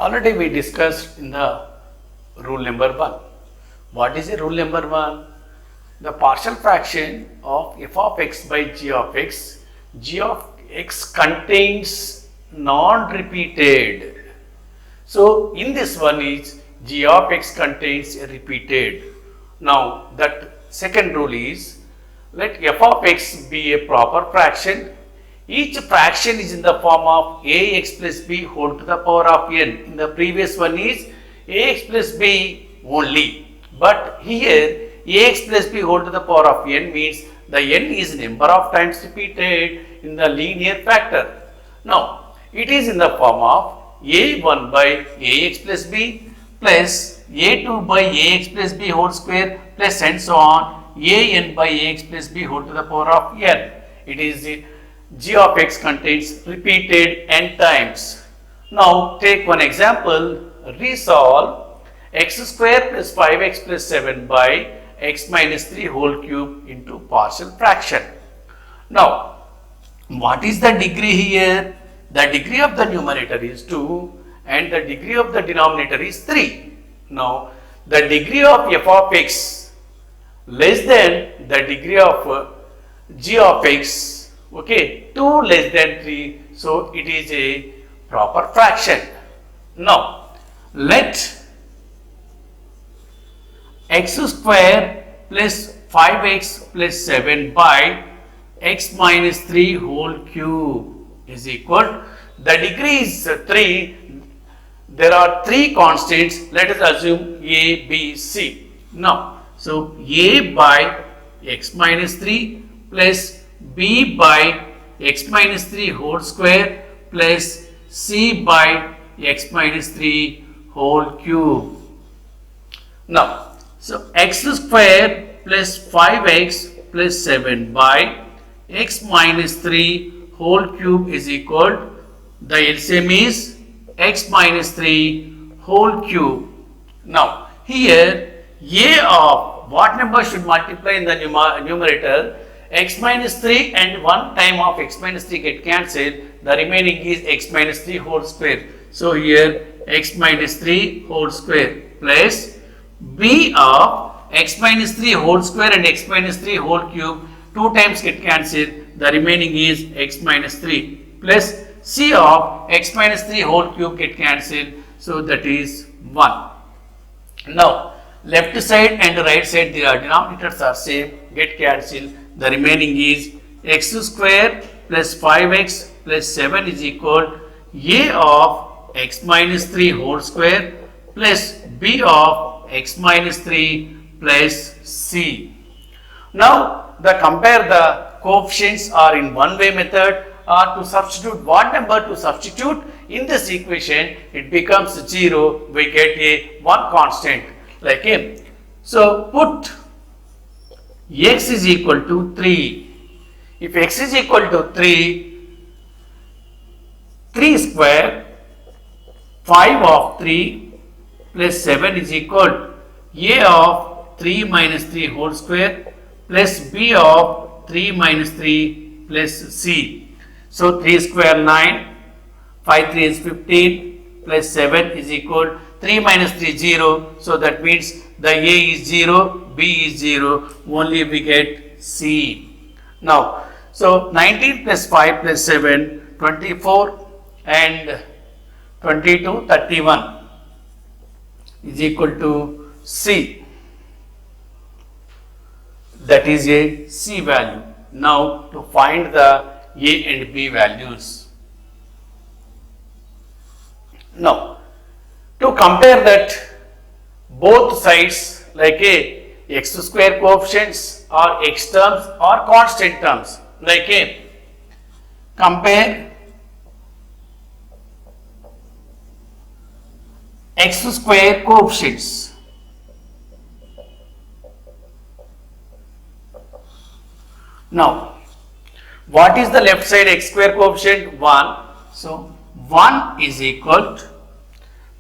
Already we discussed in the rule number 1. What is the rule number 1? The partial fraction of f of x by g of x contains non-repeated. So in this one is g of x contains a repeated. Now that second rule is, let f of x be a proper fraction. Each fraction is in the form of ax plus b whole to the power of n. In the previous one is ax plus b only. But here ax plus b whole to the power of n means the n is number of times repeated in the linear factor. Now it is in the form of a1 by ax plus b plus a2 by ax plus b whole square plus and so on an by ax plus b whole to the power of n. It is the g of x contains repeated n times. Now take one example. Resolve x square plus 5x plus 7 by x minus 3 whole cube into partial fraction. Now what is the degree here? The degree of the numerator is 2 and the degree of the denominator is 3. Now the degree of f of x less than the degree of g of x, okay, 2 less than 3, so it is a proper fraction. Now let x square plus 5x plus 7 by x minus 3 whole cube is equal, the degree is 3, there are 3 constants, let us assume a, b, c. Now, so a by x minus 3 plus b by x minus 3 whole square plus c by x minus 3 whole cube. Now, so x square plus 5x plus 7 by x minus 3 whole cube is equal, the LCM is x minus 3 whole cube. Now here a of what number should multiply in the numerator? X minus 3 and 1 time of x minus 3 get cancelled, the remaining is x minus 3 whole square. So here x minus 3 whole square plus b of x minus 3 whole square and x minus 3 whole cube 2 times get cancelled, the remaining is x minus 3 plus c of x minus 3 whole cube get cancelled, so that is 1. Now left side and right side, the denominators are same, get cancelled, the remaining is x square plus 5x plus 7 is equal a of x minus 3 whole square plus b of x minus 3 plus c. Now the compare the coefficients are in one way method, or to substitute what number to substitute in this equation, it becomes 0, we get a one constant like a. So put x is equal to 3. If x is equal to 3 square 5 of 3 plus 7 is equal a of 3 minus 3 whole square plus b of 3 minus 3 plus c. So 3 square 9, 5 3 is 15 plus 7 is equal 3 minus 3 0. So that means the a is 0, b is 0, only we get c. Now, so 19 plus 5 plus 7, 24 and 22, 31 is equal to c. That is a c value. Now to find the a and b values. Now to compare that both sides like a x square coefficients or x terms or constant terms, like a compare x square coefficients. Now what is the left side x square coefficient? 1. So 1 is equal to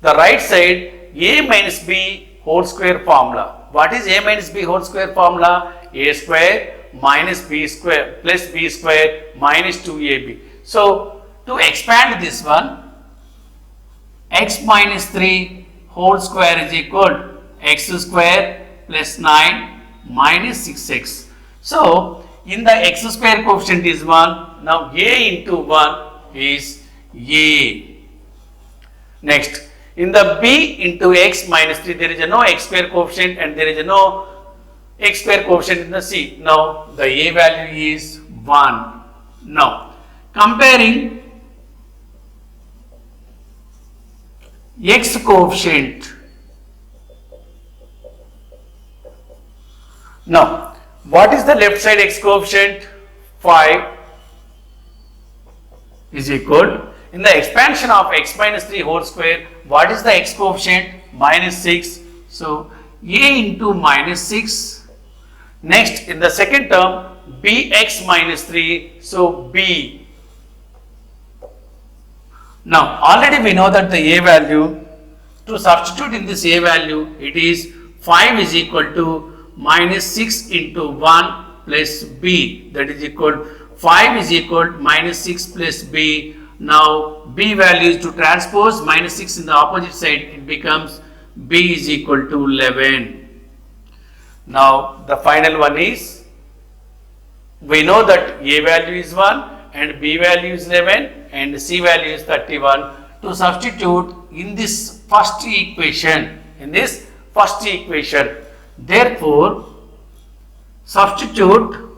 the right side a minus b whole square formula. What is a minus b whole square formula? A square minus b square plus b square minus 2ab. So to expand this one, x minus 3 whole square is equal to x square plus 9 minus 6x. So, in the x square coefficient is 1. Now, a into 1 is a. Next, in the b into x minus 3, there is a no x square coefficient and there is a no x square coefficient in the c. Now, the a value is 1. Now, comparing x coefficient. Now, what is the left side x coefficient? 5 is equal. In the expansion of x minus 3 whole square, what is the x coefficient? Minus 6. So, a into minus 6. Next, in the second term, bx minus 3. So, b. Now, already we know that the a value, to substitute in this a value, it is 5 is equal to minus 6 into 1 plus b, that is equal 5 is equal to minus 6 plus b. Now, b value is to transpose minus 6 in the opposite side, it becomes b is equal to 11. Now, the final one is, we know that a value is 1 and b value is 11 and c value is 31. To substitute in this first equation, therefore, substitute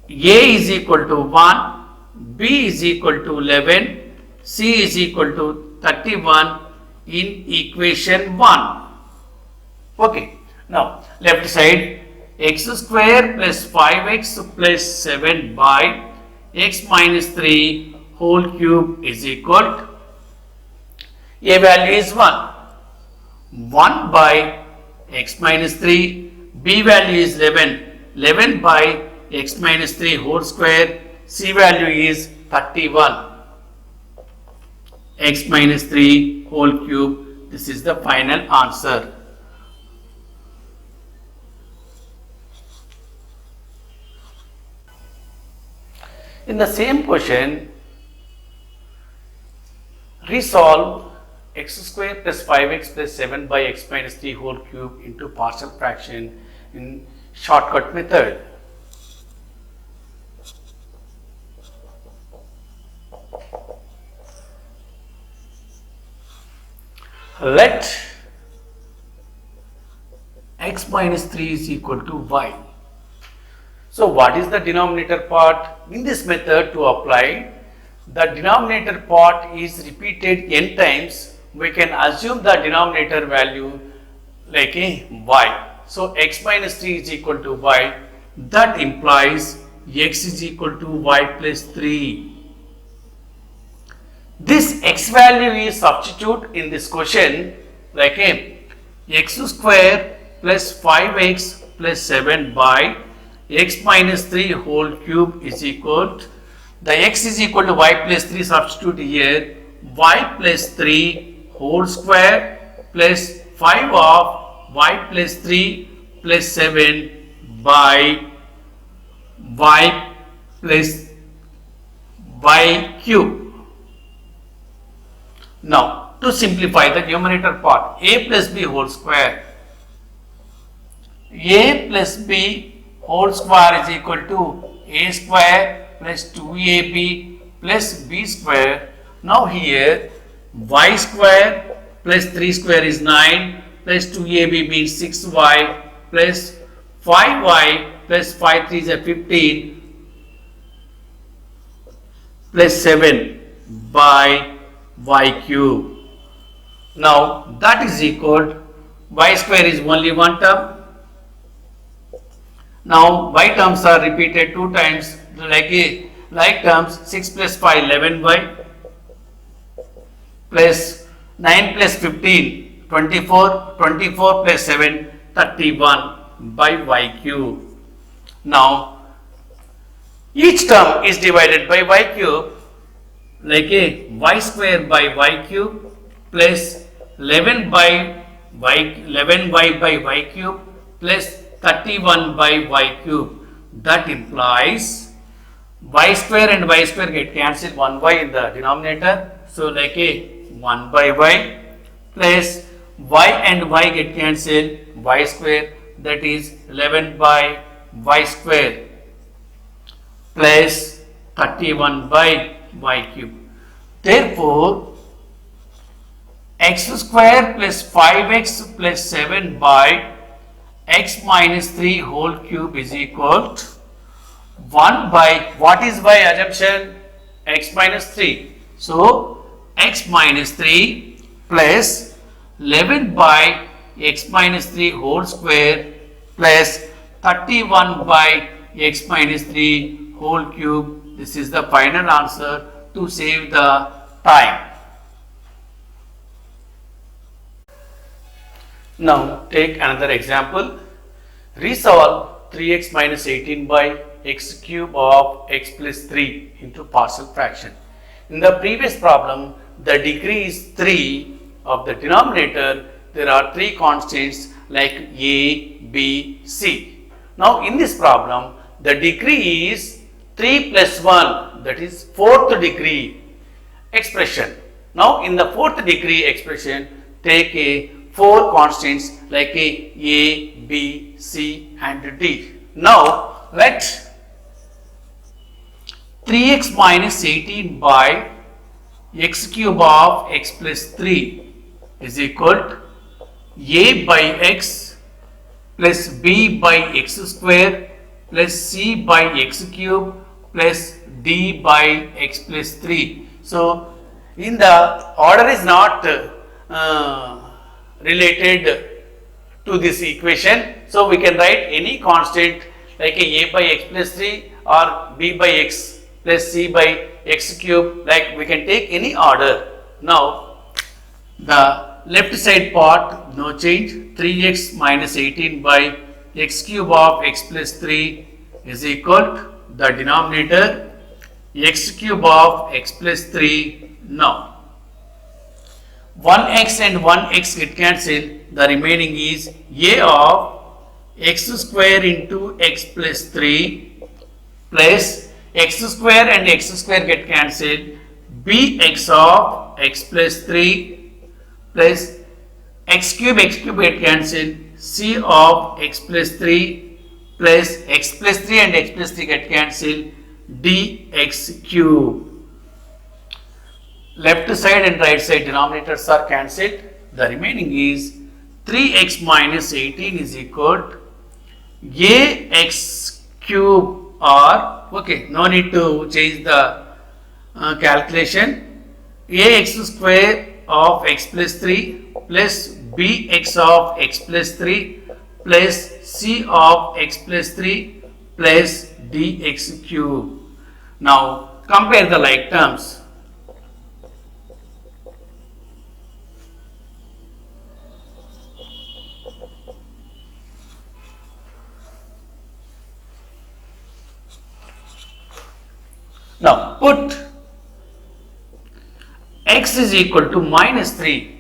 a is equal to 1, b is equal to 11, c is equal to 31 in equation 1. Okay. Now, left side, x square plus 5x plus 7 by x minus 3 whole cube is equal to, a value is 1. 1 by x minus 3, b value is 11. 11 by x minus 3 whole square, c value is 31. X minus 3 whole cube, this is the final answer. In the same question, resolve x square plus 5x plus 7 by x minus 3 whole cube into partial fraction in shortcut method. Let x minus 3 is equal to y. So, what is the denominator part? In this method, to apply, the denominator part is repeated n times. We can assume the denominator value like a y. So, x minus 3 is equal to y. That implies x is equal to y plus 3. This x value is substitute in this question like a x square plus 5x plus 7 by x minus 3 whole cube is equal to, the x is equal to y plus 3, substitute here, y plus 3 whole square plus 5 of y plus 3 plus 7 by y plus y cube. Now, to simplify the numerator part, a plus b whole square, a plus b whole square is equal to a square plus 2ab plus b square. Now here y square plus 3 square is 9 plus 2ab means 6y plus 5y plus 5 3 is a 15 plus 7 by y cube. Now that is equal to y square is only one term. Now y terms are repeated 2 times, like terms 6 plus 5 11y plus 9 plus 15 24, 24 plus 7 31 by y cube. Now each term is divided by y cube like a y square by y cube plus 11y by y cube plus 31 by y cube. That implies y square and y square get cancelled, 1y in the denominator. So like a 1 by y plus y and y get cancelled, y square, that is 11 by y square plus 31 by y cube. Therefore, x square plus 5x plus 7 by x minus 3 whole cube is equal to 1 by, what is by assumption? X minus 3. So, x minus 3 plus 11 by x minus 3 whole square plus 31 by x minus 3 whole cube. This is the final answer to save the time. Now, take another example. Resolve 3x minus 18 by x cube of x plus 3 into partial fraction. In the previous problem, the degree is 3 of the denominator. There are 3 constants like a, b, c. Now, in this problem, the degree is 3 plus 1, that is 4th degree expression. Now, in the 4th degree expression, take a 4 constants like a, b, c and d. Now, let 3x minus 18 by x cube of x plus 3 is equal to a by x plus b by x square plus c by x cube plus d by x plus 3. So, in the order is not related to this equation. So, we can write any constant like a by x plus 3 or b by x plus c by x cube, like we can take any order. Now, the left side part no change, 3x minus 18 by x cube of x plus 3 is equal to the denominator x cube of x plus 3. Now, 1x and 1x get cancelled, the remaining is a of x square into x plus 3 plus x square and x square get cancelled, bx of x plus 3 plus x cube get cancelled, c of x plus 3 plus x plus 3 and x plus 3 get cancelled, dx cube. Left side and right side denominators are cancelled. The remaining is 3x minus 18 is equal to ax cube, or okay, no need to change the calculation, ax square of x plus 3 plus bx of x plus 3 plus c of x plus 3 plus dx cube. Now, compare the like terms. Now, put x is equal to minus 3.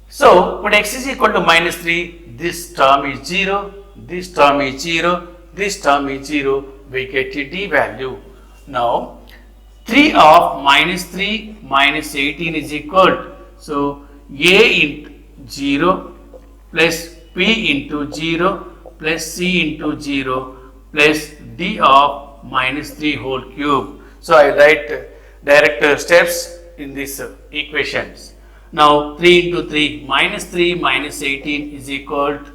So, put x is equal to minus 3, this term is 0, this term is 0, this term is 0, we get a d value. Now, 3 of minus 3 minus 18 is equal to, so a into 0 plus b into 0 plus c into 0 plus d of minus 3 whole cube. So, I write direct steps in these equations. Now, 3 into 3 minus 18 is equal to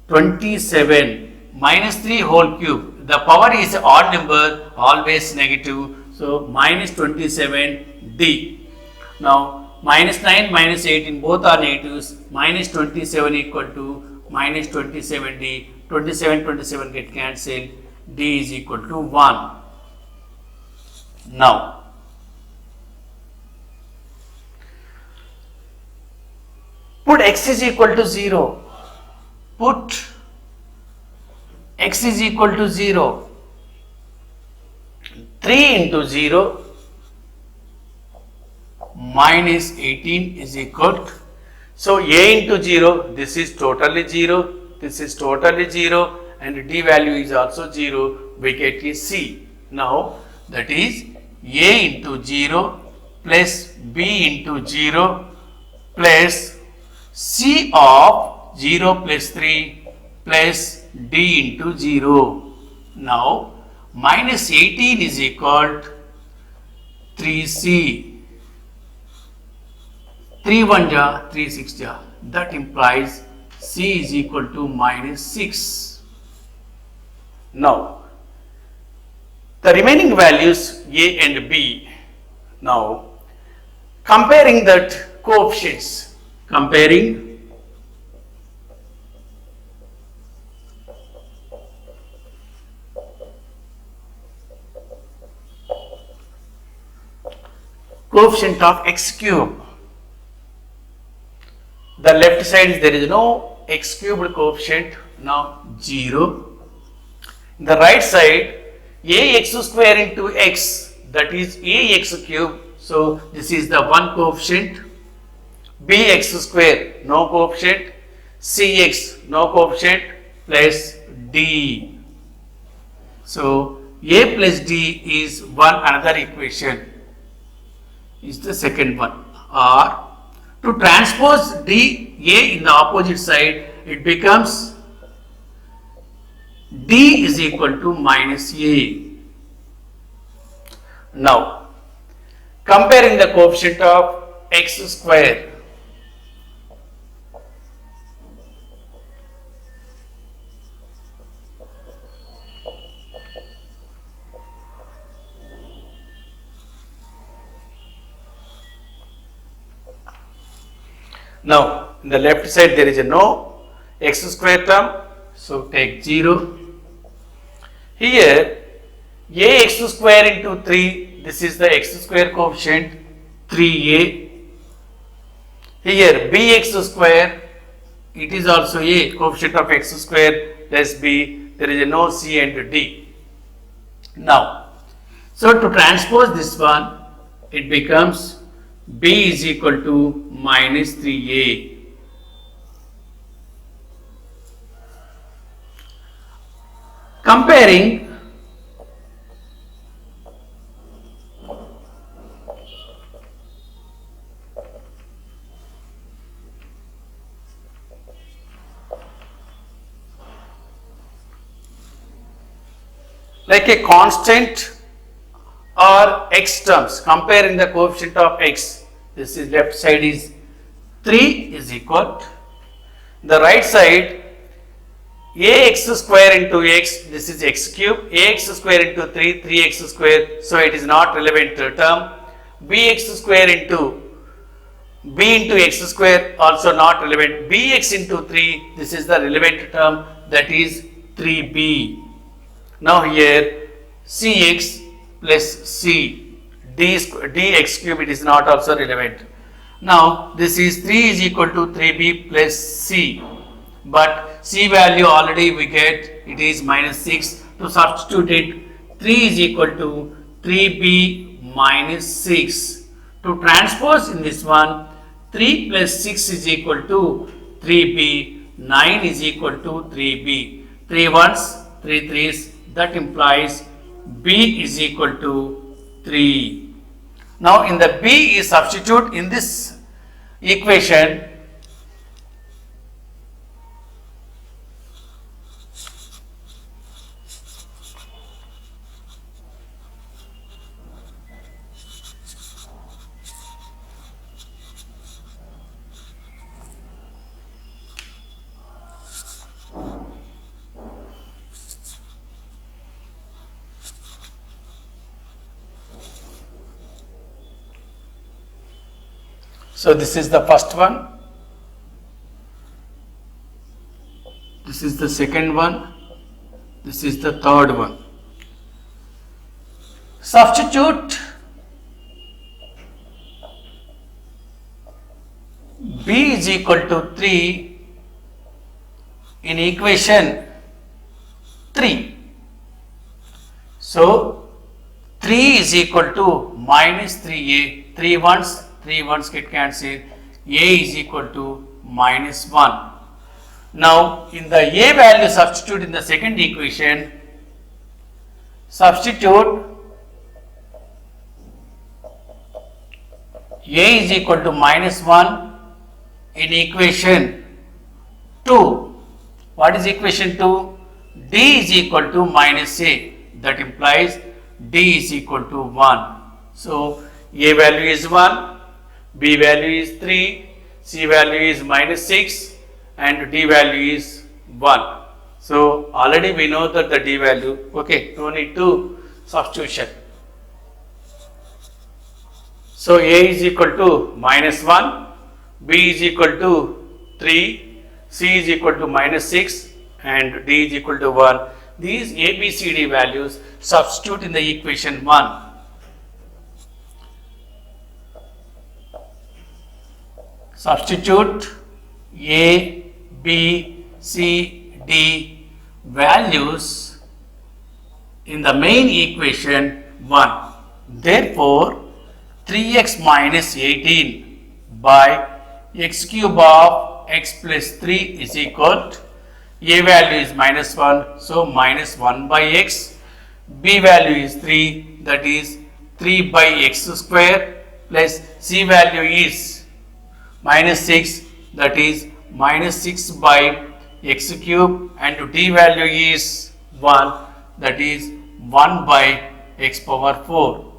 27 minus 3 whole cube. The power is odd number, always negative. So, minus 27d. Now, minus 9 minus 18 both are negatives. Minus 27 equal to minus 27d. 27 get cancelled. D is equal to 1. Now, put x is equal to 0. Put x is equal to 0. 3 into 0 minus 18 is equal to, so a into 0, this is totally 0, this is totally 0, and d value is also 0, we get a c. Now, that is A into 0 plus B into 0 plus C of 0 plus 3 plus D into 0. Now, minus 18 is equal to 3C. 3 1 ja, 3 6 ja. That implies C is equal to minus 6. Now, the remaining values A and B. Now, comparing that coefficients, comparing coefficient of x cube. The left side there is no x cubed coefficient, now 0. The right side ax square into x, that is ax cube. So this is the one coefficient. Bx square, no coefficient. Cx, no coefficient, plus d. So a plus d is one another equation, is the second one. Or to transpose d a in the opposite side, it becomes d is equal to minus a. Now, comparing the coefficient of x square. Now, in the left side there is a no x square term, so take 0. Here ax square into 3, this is the x square coefficient, 3a. Here bx square, it is also a coefficient of x square plus b, there is a no c and d. Now, so to transpose this one, it becomes b is equal to minus 3a. Comparing like a constant or x terms, comparing the coefficient of x. This is left side is 3 is equal. The right side ax square into x, this is x cube, ax square into 3, 3x square, so it is not relevant term. Bx square into b into x square, also not relevant. Bx into 3, this is the relevant term, that is 3b. Now here cx plus c, dx cube, it is not also relevant. Now this is 3 is equal to 3b plus c, but c value already we get, it is minus 6. To substitute it, 3 is equal to 3b minus 6. To transpose in this one, 3 plus 6 is equal to 3b, 9 is equal to 3b. 3 ones, 3 threes, that implies b is equal to 3. Now in the b is substitute in this equation. So this is the first one, this is the second one, this is the third one. Substitute b is equal to 3 in equation 3. So 3 is equal to minus 3a, 3 ones get cancelled, a is equal to minus 1. Now in the a value substitute in the second equation, substitute a is equal to minus 1 in equation 2. What is equation 2? D is equal to minus a. That implies D is equal to 1. So a value is 1, B value is 3, C value is minus 6 and D value is 1. So already we know that the D value, okay, no need to substitution. So a is equal to minus 1, B is equal to 3, C is equal to minus 6 and D is equal to 1. These A, B, C, D values substitute in the equation 1. Substitute A, B, C, D values in the main equation 1. Therefore, 3x minus 18 by x cube of x plus 3 is equal to a value is minus 1, so minus 1 by x. B value is 3, that is 3 by x square, plus C value is minus 6, that is minus 6 by x cube, and D value is 1, that is 1 by x power 4.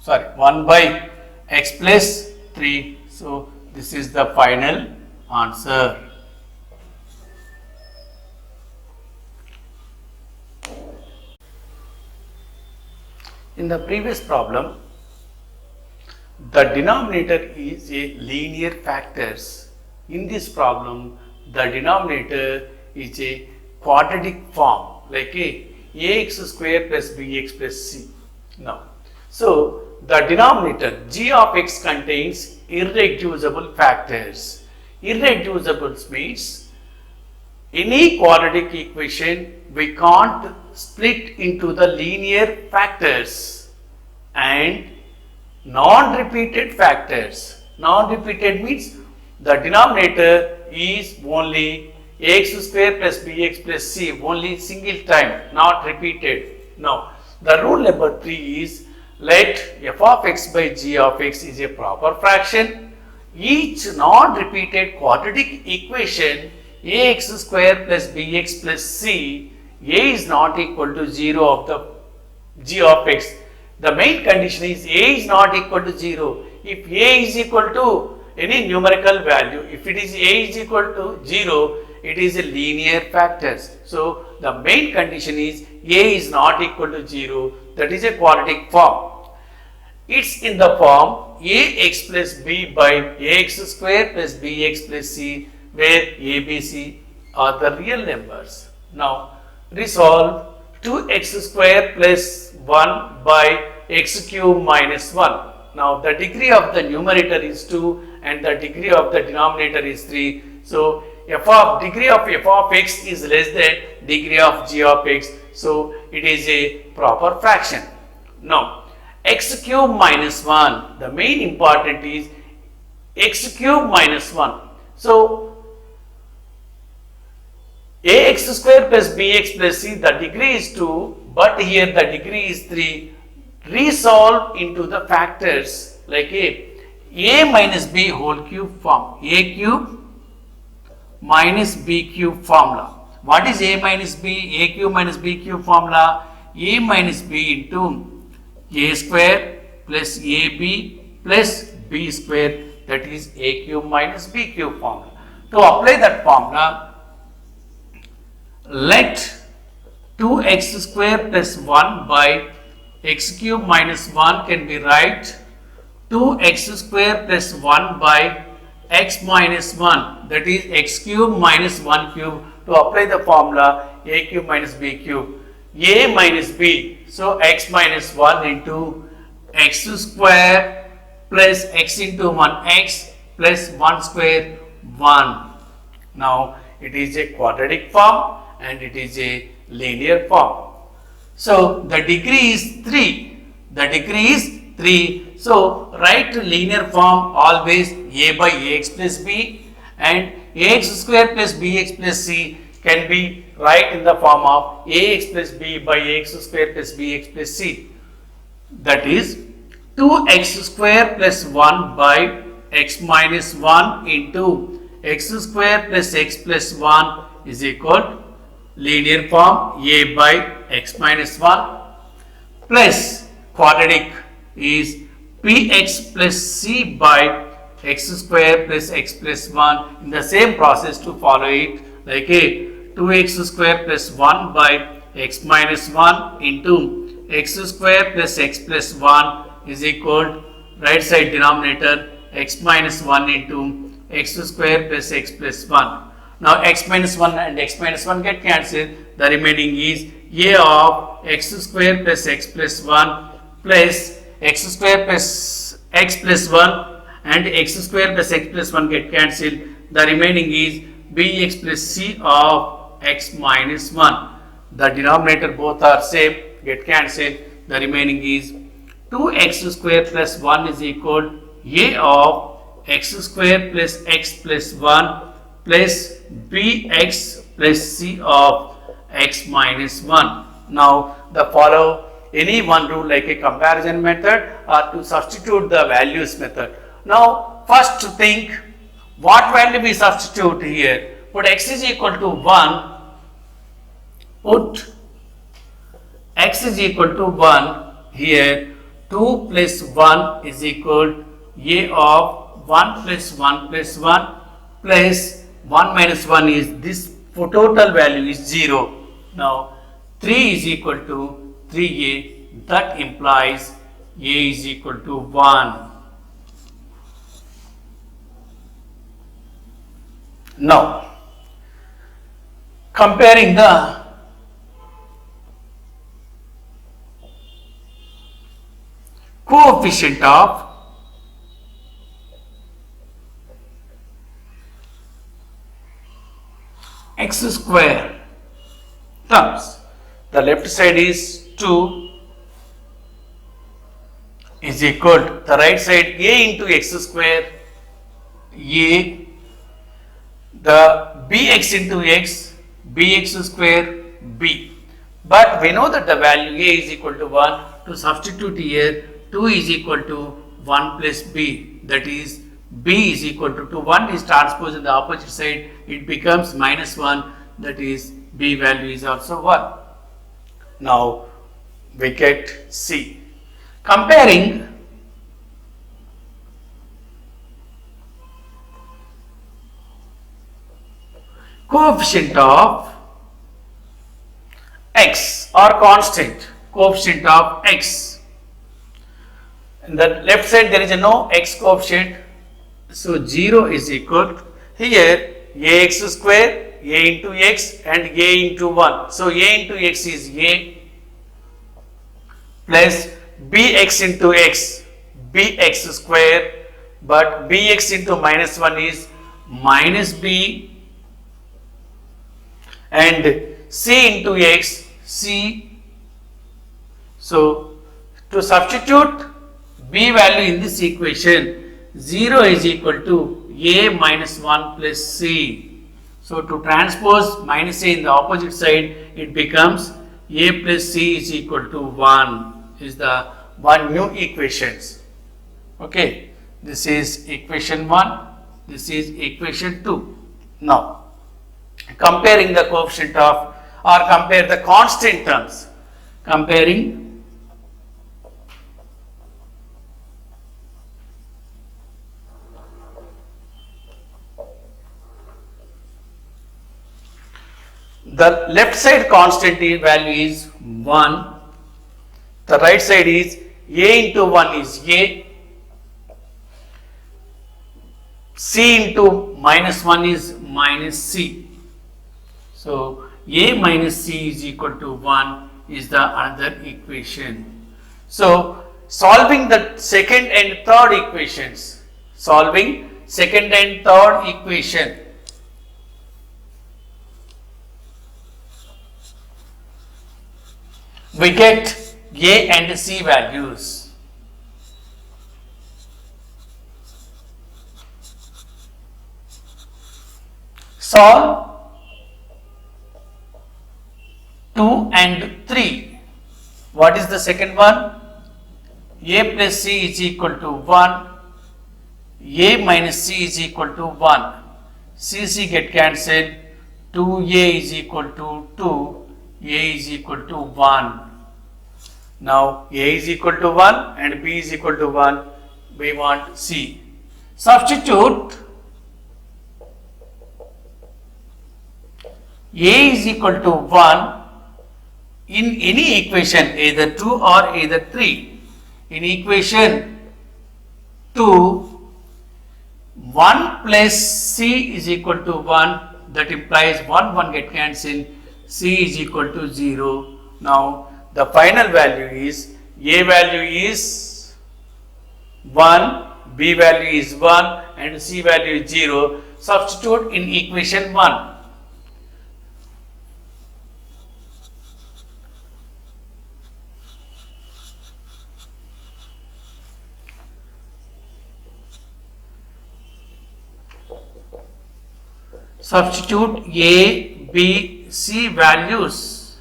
Sorry, 1 by x plus 3. So this is the final answer. In the previous problem, the denominator is a linear factors. In this problem, the denominator is a quadratic form, like ax square plus bx plus c. Now, so the denominator g of x contains irreducible factors. Irreducibles means any quadratic equation we can't split into the linear factors and non-repeated factors. Non-repeated means the denominator is only ax square plus bx plus c, only single time, not repeated. Now, the rule number 3 is let f of x by g of x is a proper fraction. Each non-repeated quadratic equation ax square plus bx plus c, a is not equal to 0 of the g of x. The main condition is a is not equal to 0. If a is equal to any numerical value, if it is a is equal to 0, it is a linear factors. So the main condition is a is not equal to 0, that is a quadratic form. It's in the form ax plus b by ax square plus bx plus c, where a, b, c are the real numbers. Now resolve 2x square plus 1 by x cube minus 1. Now the degree of the numerator is 2 and the degree of the denominator is 3. So degree of f of x is less than degree of g of x. So it is a proper fraction. Now x cube minus 1, the main important is x cube minus 1. So ax square plus bx plus c, the degree is 2, but here the degree is 3. Resolve into the factors like a minus b whole cube form, a cube minus b cube formula. What is a minus b, a cube minus b cube formula? A minus b into a square plus ab plus b square, that is a cube minus b cube formula. To apply that formula, let 2x square plus 1 by x cube minus 1 can be right 2x square plus 1 by x minus 1, that is x cube minus 1 cube. To apply the formula a cube minus b cube, a minus b, so x minus 1 into x square plus x into 1 x plus 1 square 1. Now it is a quadratic form and it is a linear form. So the degree is 3. The degree is 3. So write linear form always a by ax plus b, and ax square plus bx plus c can be write in the form of ax plus b by ax square plus bx plus c. That is 2x square plus 1 by x minus 1 into x square plus x plus 1 is equal linear form a by x minus 1 plus quadratic is px plus c by x square plus x plus 1. In the same process to follow it like a 2x square plus 1 by x minus 1 into x square plus x plus 1 is equal right side denominator x minus 1 into x square plus x plus 1. Now x minus 1 and x minus 1 get cancelled. The remaining is a of x square plus x plus 1 plus x square plus x plus 1 and x square plus x plus 1 get cancelled. The remaining is bx plus c of x minus 1. The denominator both are same, get cancelled. The remaining is 2x square plus 1 is equal a of x square plus x plus 1 plus bx plus c of x minus 1. Now the follow any one rule like a comparison method or to substitute the values method. Now first think what value we substitute here. Put x is equal to 1. Put x is equal to 1 here. 2 plus 1 is equal a of 1 plus 1 plus 1 plus 1 minus 1 is this total value is 0. Now 3 is equal to 3a, that implies a is equal to 1. Now comparing the coefficient of x square terms. The left side is 2 is equal to the right side a into x square a, the bx into x, bx square b. But we know that the value a is equal to 1. To substitute here 2 is equal to 1 plus b, that is b is equal to 2. 1 is transposed in the opposite side, it becomes minus 1, that is b value is also 1. Now we get C. Comparing coefficient of x or constant, coefficient of x. In the left side there is a no x coefficient, so 0 is equal to here ax square, a into x and a into 1. So a into x is a plus bx into x, bx square, but bx into minus 1 is minus b, and c into x, c. So to substitute b value in this equation, 0 is equal to a minus 1 plus c. So to transpose minus a in the opposite side, it becomes a plus c is equal to 1 is the one new equations. Okay, this is equation 1, this is equation 2. Now comparing the coefficient of, or compare the constant terms, comparing the left side constant value is 1, the right side is a into 1 is a, c into minus 1 is minus c. So a minus c is equal to 1 is the another equation. So solving the second and third equations, solving second and third equation, we get a and c values. Solve 2 and 3. What is the second one? a plus c is equal to 1, a minus c is equal to 1, c get cancelled, 2a is equal to 2, a is equal to 1. Now a is equal to 1 and b is equal to 1, we want c. Substitute a is equal to 1 in any equation, either 2 or either 3. In equation 2, 1 plus c is equal to 1, that implies 1 get cancelled, c is equal to 0. Now the final value is, a value is 1, b value is 1 and c value is 0. Substitute in equation 1. Substitute a, b, c values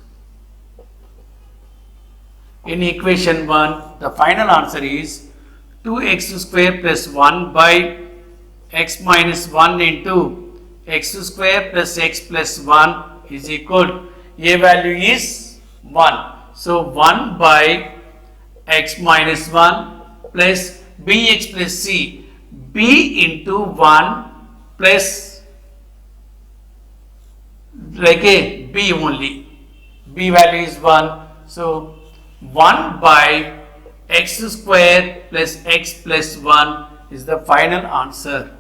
in equation 1. The final answer is 2x square plus 1 by x minus 1 into x square plus x plus 1 is equal, a value is 1. So 1 by x minus 1 plus bx plus c, b into 1 plus like a b only, b value is 1. So 1 by x square plus x plus 1 is the final answer.